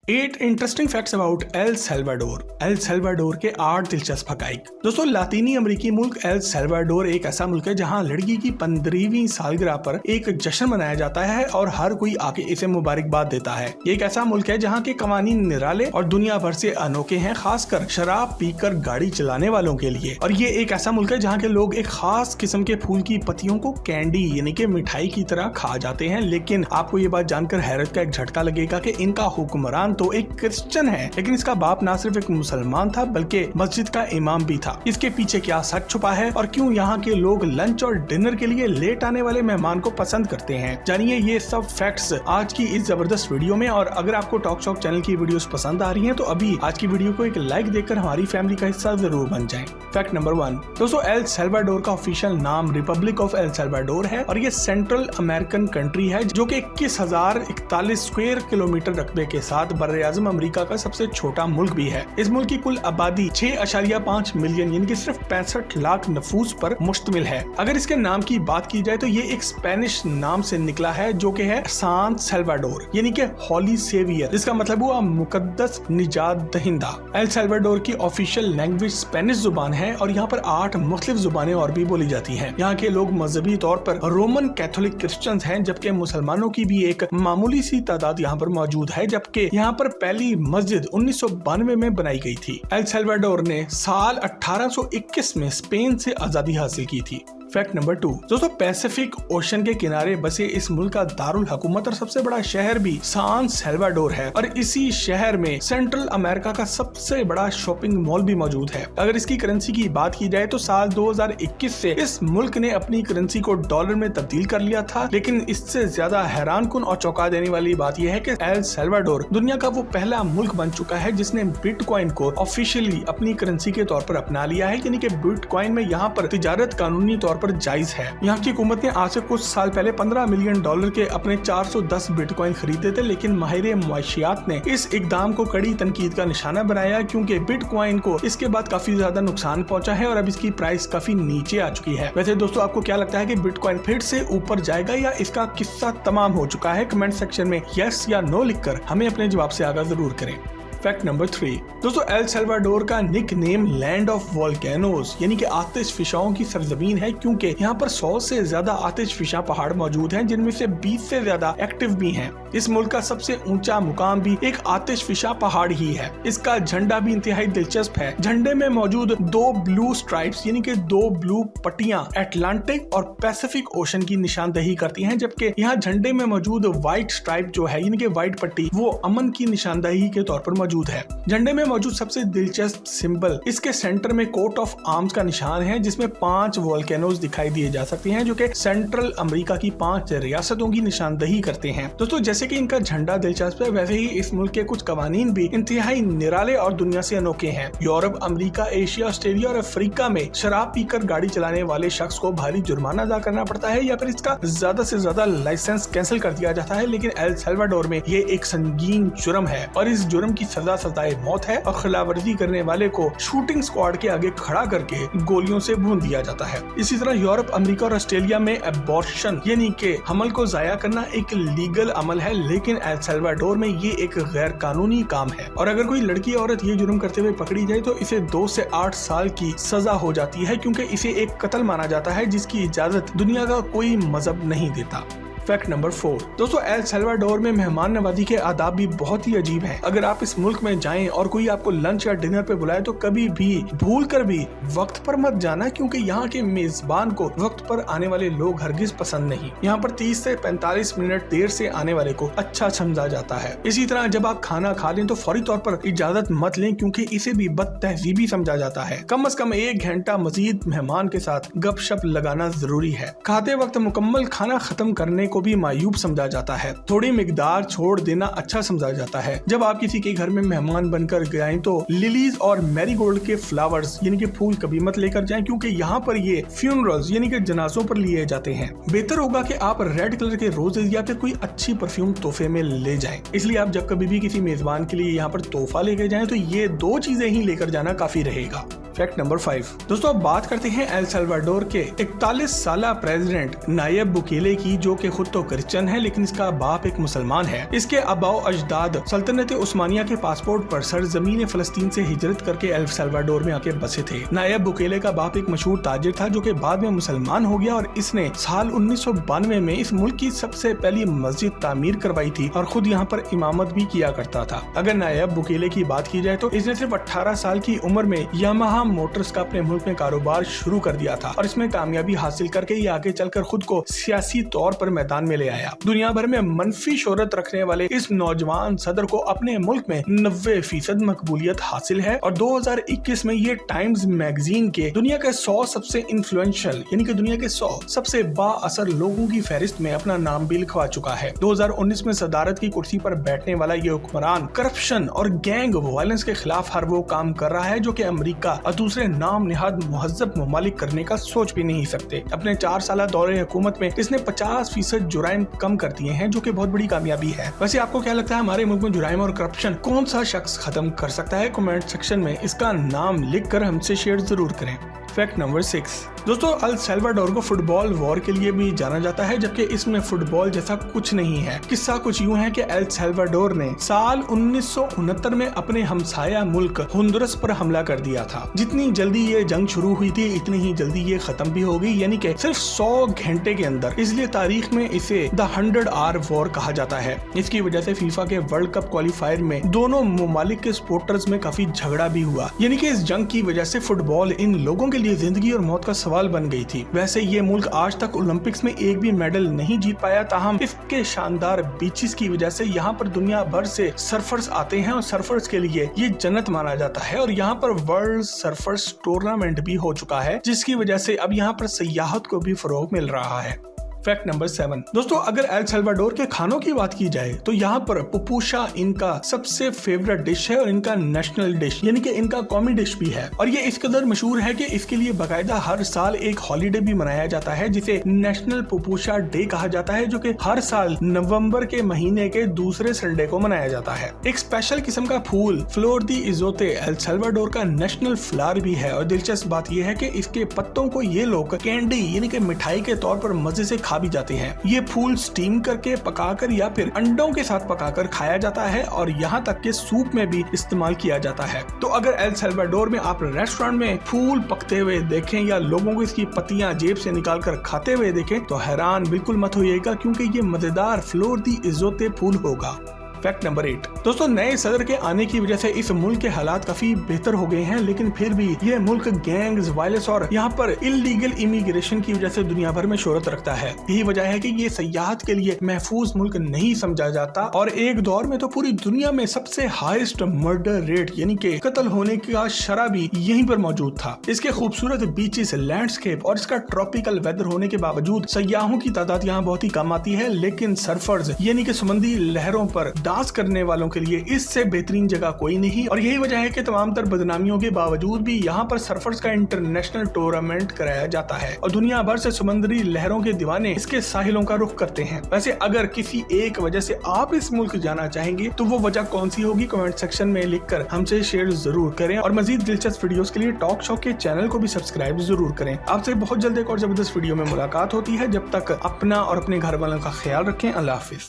8 interesting facts about El Salvador. El Salvador के 8 दिलचस्प हकाइक। दोस्तों, लातीनी अमेरिकी मुल्क एल सल्वाडोर एक ऐसा मुल्क है जहां लड़की की 15वीं सालगिरह पर एक जश्न मनाया जाता है और हर कोई आके इसे मुबारकबाद देता है। ये एक ऐसा मुल्क है जहां के कवानीन निराले और दुनिया भर से अनोखे हैं, खासकर शराब पीकर गाड़ी चलाने वालों के लिए। और ये एक ऐसा मुल्क है जहाँ के लोग एक खास किस्म के फूल की पत्तियों को कैंडी यानी कि मिठाई की तरह खा जाते हैं। लेकिन आपको ये बात जानकर हैरत का एक झटका लगेगा कि इनका हुक्मरान तो एक क्रिश्चियन है, लेकिन इसका बाप ना सिर्फ एक मुसलमान था बल्कि मस्जिद का इमाम भी था। इसके पीछे क्या सच छुपा है और क्यों यहाँ के लोग लंच और डिनर के लिए लेट आने वाले मेहमान को पसंद करते हैं, जानिए ये सब फैक्ट्स आज की इस जबरदस्त वीडियो में। और अगर आपको टॉक शॉक चैनल की वीडियोस पसंद आ रही हैं तो अभी आज की वीडियो को एक लाइक देकर हमारी फैमिली का हिस्सा जरूर बन जाएं। फैक्ट नंबर 1, दोस्तों एल सल्वाडोर का ऑफिशियल नाम रिपब्लिक ऑफ एल सल्वाडोर है और ये सेंट्रल अमेरिकन कंट्री है जो कि 21,041 स्क्वायर किलोमीटर रकबे के साथ बर्र-ए-आज़म अमेरिका का सबसे छोटा मुल्क भी है। इस मुल्क की कुल आबादी 6.5 मिलियन यानी कि सिर्फ 65 लाख नफूस पर मुश्तमिल है। अगर इसके नाम की बात की जाए तो ये एक स्पेनिश नाम से निकला है जो कि है सान सल्वाडोर यानी कि हॉली सेवियर, जिसका मतलब हुआ मुकद्दस निजात दहिंदा। एल सल्वाडोर की ऑफिशियल लैंग्वेज स्पेनिश जुबान है और यहाँ पर 8 मुख्तलिफ जुबानें और भी बोली जाती हैं। यहाँ के लोग मजहबी तौर पर रोमन कैथोलिक क्रिश्चियंस हैं, जबकि मुसलमानों की भी एक मामूली सी तादाद यहाँ पर मौजूद है, जबकि यहाँ पर पहली मस्जिद 1992 में बनाई गई थी। एल सल्वाडोर ने साल 1821 में स्पेन से आजादी हासिल की थी। फैक्ट नंबर 2, दोस्तों पैसिफिक ओशन के किनारे बसे इस मुल्क का दारुल हुकूमत और सबसे बड़ा शहर भी सान सल्वाडोर है और इसी शहर में सेंट्रल अमेरिका का सबसे बड़ा शॉपिंग मॉल भी मौजूद है। अगर इसकी करेंसी की बात की जाए तो साल 2021 से इस मुल्क ने अपनी करेंसी को डॉलर में तब्दील कर लिया था। लेकिन इससे ज्यादा हैरानकुन और चौंका देने वाली बात यह है कि एल सल्वाडोर दुनिया का वो पहला मुल्क बन चुका है जिसने बिटकॉइन को ऑफिशियली अपनी करेंसी के तौर पर अपना लिया है, यानी कि बिटकॉइन में यहाँ पर तिजारत कानूनी तौर पर जायज है। यहाँ की हुकूमत ने आज से कुछ साल पहले $15 मिलियन के अपने 410 बिटकॉइन खरीदे थे, लेकिन माहिर मुआशियात ने इस इकदाम को कड़ी तनकीद का निशाना बनाया क्योंकि बिटकॉइन को इसके बाद काफी ज्यादा नुकसान पहुंचा है और अब इसकी प्राइस काफी नीचे आ चुकी है। वैसे दोस्तों, आपको क्या लगता है कि बिटकॉइन फिर से ऊपर जाएगा या इसका किस्सा तमाम हो चुका है? कमेंट सेक्शन में यस या नो लिखकर हमें अपने जवाब से आगाह जरूर करें। फैक्ट नंबर 3, दोस्तों एल सल्वाडोर का nickname land of volcanoes यानी कि आतिशफिशाओं की सरजमीन है क्योंकि यहाँ पर 100 से ज्यादा आतिशफिशा पहाड़ मौजूद हैं, जिनमें से 20 से ज्यादा एक्टिव भी हैं। इस मुल्क का सबसे ऊंचा मुकाम भी एक आतिशफिशा पहाड़ ही है। इसका झंडा भी इंतहाई दिलचस्प है। झंडे में मौजूद 2 ब्लू स्ट्राइप्स यानी कि 2 ब्लू पट्टियां अटलांटिक और पैसिफिक ओशन की निशानदेही करती हैं, जबकि यहाँ झंडे में मौजूद व्हाइट स्ट्राइप जो है यानी कि व्हाइट पट्टी वो अमन की निशानदेही के तौर पर मौजूद है। झंडे में मौजूद सबसे दिलचस्प सिंबल इसके सेंटर में कोट ऑफ आर्म्स का निशान है, जिसमें 5 वोल्केनोज दिखाई दिए जा सकते हैं जो कि सेंट्रल अमेरिका की 5 रियासतों की निशानदेही करते हैं। दोस्तों, जैसे कि इनका झंडा दिलचस्प है, वैसे ही इस मुल्क के कुछ कवानीन भी इंतहाई निराले और दुनिया से अनोखे हैं। यूरोप, अमेरिका, एशिया, ऑस्ट्रेलिया और अफ्रीका में शराब पीकर गाड़ी चलाने वाले शख्स को भारी जुर्माना अदा करना पड़ता है या फिर इसका ज्यादा से ज्यादा लाइसेंस कैंसिल कर दिया जाता है। लेकिन एल सल्वाडोर में ये एक संगीन जुर्म है और इस जुर्म की सजाए मौत है और खिलाफवर्जी करने वाले को शूटिंग स्क्वाड के आगे खड़ा करके गोलियों से भून दिया जाता है। इसी तरह यूरोप, अमेरिका और ऑस्ट्रेलिया में एबॉर्शन यानी कि हमल को जाया करना एक लीगल अमल है, लेकिन एल सल्वाडोर में ये एक गैर कानूनी काम है और अगर कोई लड़की औरत ये जुर्म करते हुए पकड़ी जाए तो इसे 2 से 8 साल की सजा हो जाती है क्योंकि इसे एक कत्ल माना जाता है जिसकी इजाजत दुनिया का कोई मजहब नहीं देता। फैक्ट नंबर 4, दोस्तों एल सल्वाडोर में मेहमान नवाजी के आदाब भी बहुत ही अजीब हैं। अगर आप इस मुल्क में जाएं और कोई आपको लंच या डिनर पे बुलाए तो कभी भी भूल कर भी वक्त पर मत जाना, क्योंकि यहाँ के मेजबान को वक्त पर आने वाले लोग हरगिज पसंद नहीं। यहाँ पर 30 से 45 मिनट देर से आने वाले को अच्छा समझा जाता है। इसी तरह जब आप खाना खा लें तो फौरी तौर पर इजाजत मत लें क्योंकि इसे भी बदतहजीबी समझा जाता है। कम से कम 1 घंटा मजीद मेहमान के साथ गपशप लगाना जरूरी है। खाते वक्त मुकम्मल खाना खत्म करने को भी मायूब समझा जाता है। थोड़ी मिकदार छोड़ देना अच्छा समझा जाता है। जब आप किसी के घर में मेहमान बनकर गए तो लिलीज और मैरीगोल्ड के फ्लावर्स यानी कि फूल कभी मत लेकर जाएं क्योंकि यहाँ पर ये फ्यूनरल्स यानी कि जनाजों पर लिए जाते हैं। बेहतर होगा कि आप रेड कलर के रोजेज या फिर कोई अच्छी परफ्यूम तोहफे में ले जाएं। इसलिए आप जब कभी भी किसी मेजबान के लिए यहाँ पर तोहफा लेकर जाएं तो ये 2 चीजें ही लेकर जाना काफी रहेगा। फैक्ट नंबर 5 दोस्तों, अब बात करते हैं एल सल्वाडोर के 41 साला प्रेसिडेंट नायब बुकेले की, जो कि खुद तो क्रिश्चियन है लेकिन इसका बाप एक मुसलमान है। इसके आबाओ अजदाद सल्तनत उस्मानिया के पासपोर्ट पर सरजमीन फलस्तीन से हिजरत करके एल सल्वाडोर में आके बसे थे। नायब बुकेले का बाप एक मशहूर ताजिर था जो कि बाद में मुसलमान हो गया और इसने साल 1992 में इस मुल्क की सबसे पहली मस्जिद तामीर करवाई थी और खुद यहाँ पर इमामत भी किया करता था। अगर नायब बुकेले की बात की जाए तो इसने सिर्फ 18 साल की उम्र में यामाहा मोटर्स का अपने मुल्क में कारोबार शुरू कर दिया था और इसमें कामयाबी हासिल करके ये आगे चलकर खुद को सियासी तौर पर मैदान में ले आया। दुनिया भर में मनफी शोहरत रखने वाले इस नौजवान सदर को अपने मुल्क में 90% मकबूलियत हासिल है और 2021 में ये टाइम्स मैगजीन के दुनिया के 100 सबसे इन्फ्लुएंशियल यानी कि दुनिया के 100 सबसे बाअसर लोगों की फहरिस्त में अपना नाम भी लिखवा चुका है। 2019 में सदारत की कुर्सी पर बैठने वाला ये हुक्मरान करप्शन और गैंग वायलेंस के खिलाफ हर वो काम कर रहा है जो कि अमेरिका और दूसरे नाम निहाद मुहज्जब ममालिक करने का सोच भी नहीं सकते। अपने 4 साल दौरे हुकूमत में इसने 50% जुराइम कम कर दिए हैं जो कि बहुत बड़ी कामयाबी है। वैसे आपको क्या लगता है हमारे मुल्क में जुराइम और करप्शन कौन सा शख्स खत्म कर सकता है? कमेंट सेक्शन में इसका नाम लिखकर हमसे शेयर जरूर करें। फैक्ट नंबर 6 दोस्तों, एल सल्वाडोर को फुटबॉल वॉर के लिए भी जाना जाता है जबकि इसमें फुटबॉल जैसा कुछ नहीं है। किस्सा कुछ यूं है कि एल सल्वाडोर ने साल 1969 में अपने हमसाया मुल्क होंडुरस पर हमला कर दिया था। जितनी जल्दी ये जंग शुरू हुई थी इतनी ही जल्दी ये खत्म भी हो गई, यानी कि सिर्फ 100 घंटे के अंदर। इसलिए तारीख में इसे द 100 आवर वॉर कहा जाता है। इसकी वजह से फीफा के वर्ल्ड कप क्वालिफायर में दोनों ममालिक के सपोर्टर्स में काफी झगड़ा भी हुआ, यानी कि इस जंग की वजह से फुटबॉल इन लोगों के लिए जिंदगी और मौत का सवाल बन गई थी। वैसे ये मुल्क आज तक ओलंपिक्स में एक भी मेडल नहीं जीत पाया, ताहम इसके शानदार बीचेस की वजह से यहाँ पर दुनिया भर से सर्फर्स आते हैं और सर्फर्स के लिए ये जन्नत माना जाता है और यहाँ पर वर्ल्ड सर्फर्स टूर्नामेंट भी हो चुका है जिसकी वजह से अब यहाँ पर सियाहत को भी फरोग मिल रहा है। फैक्ट नंबर 7 दोस्तों, अगर एल सल्वाडोर के खानों की बात की जाए तो यहाँ पर पुपुशा इनका सबसे फेवरेट डिश है और इनका नेशनल डिश यानी कि इनका कौमी डिश भी है और ये इस कदर मशहूर है कि इसके लिए बाकायदा हर साल एक हॉलीडे भी मनाया जाता है जिसे नेशनल पुपुशा डे कहा जाता है, जो कि हर साल नवंबर के महीने के दूसरे संडे को मनाया जाता है। एक स्पेशल किस्म का फूल फ्लोर दी इजोते एल सल्वाडोर का नेशनल फ्लावर भी है और दिलचस्प बात यह है कि इसके पत्तों को ये लोग कैंडी यानी कि मिठाई के तौर पर मजे से खा भी जाते हैं। ये फूल स्टीम करके, पकाकर या फिर अंडों के साथ पकाकर खाया जाता है और यहाँ तक के सूप में भी इस्तेमाल किया जाता है। तो अगर एल सल्वाडोर में आप रेस्टोरेंट में फूल पकते हुए देखें या लोगों को इसकी पत्तियां जेब से निकालकर खाते हुए देखें तो हैरान बिल्कुल मत होइएगा क्योंकि ये मजेदार फ्लोर दी इजोते फूल होगा। फैक्ट नंबर 8 दोस्तों, नए सदर के आने की वजह से इस मुल्क के हालात काफी बेहतर हो गए हैं, लेकिन फिर भी ये मुल्क गैंग्स, वायलेंस और यहाँ पर इलीगल इमिग्रेशन की वजह से दुनिया भर में शोहरत रखता है। यही वजह है कि ये सयाहत के लिए महफूज मुल्क नहीं समझा जाता और एक दौर में तो पूरी दुनिया में सबसे हाईएस्ट मर्डर रेट यानी कि कत्ल होने का शरह भी यहीं पर मौजूद था। इसके खूबसूरत बीचेस, लैंडस्केप और इसका ट्रॉपिकल वेदर होने के बावजूद सयाहों की तादाद यहाँ बहुत ही कम आती है, लेकिन सर्फर्स यानी कि समुद्री लहरों पर डांस करने वालों के लिए इससे बेहतरीन जगह कोई नहीं और यही वजह है कि तमाम तर बदनामियों के बावजूद भी यहाँ पर सर्फर्स का इंटरनेशनल टूर्नामेंट कराया जाता है और दुनिया भर से समुद्री लहरों के दीवाने इसके साहिलों का रुख करते हैं। वैसे अगर किसी एक वजह से आप इस मुल्क जाना चाहेंगे तो वो वजह कौन सी होगी कमेंट सेक्शन में लिखकर हमसे शेयर जरूर करें और मजीद दिलचस्प वीडियोस के लिए टॉक शो के चैनल को भी सब्सक्राइब जरूर करें। आपसे बहुत जल्द एक और जबरदस्त वीडियो में मुलाकात होती है। जब तक अपना और अपने घर वालों का ख्याल रखें। अल्लाह हाफिज।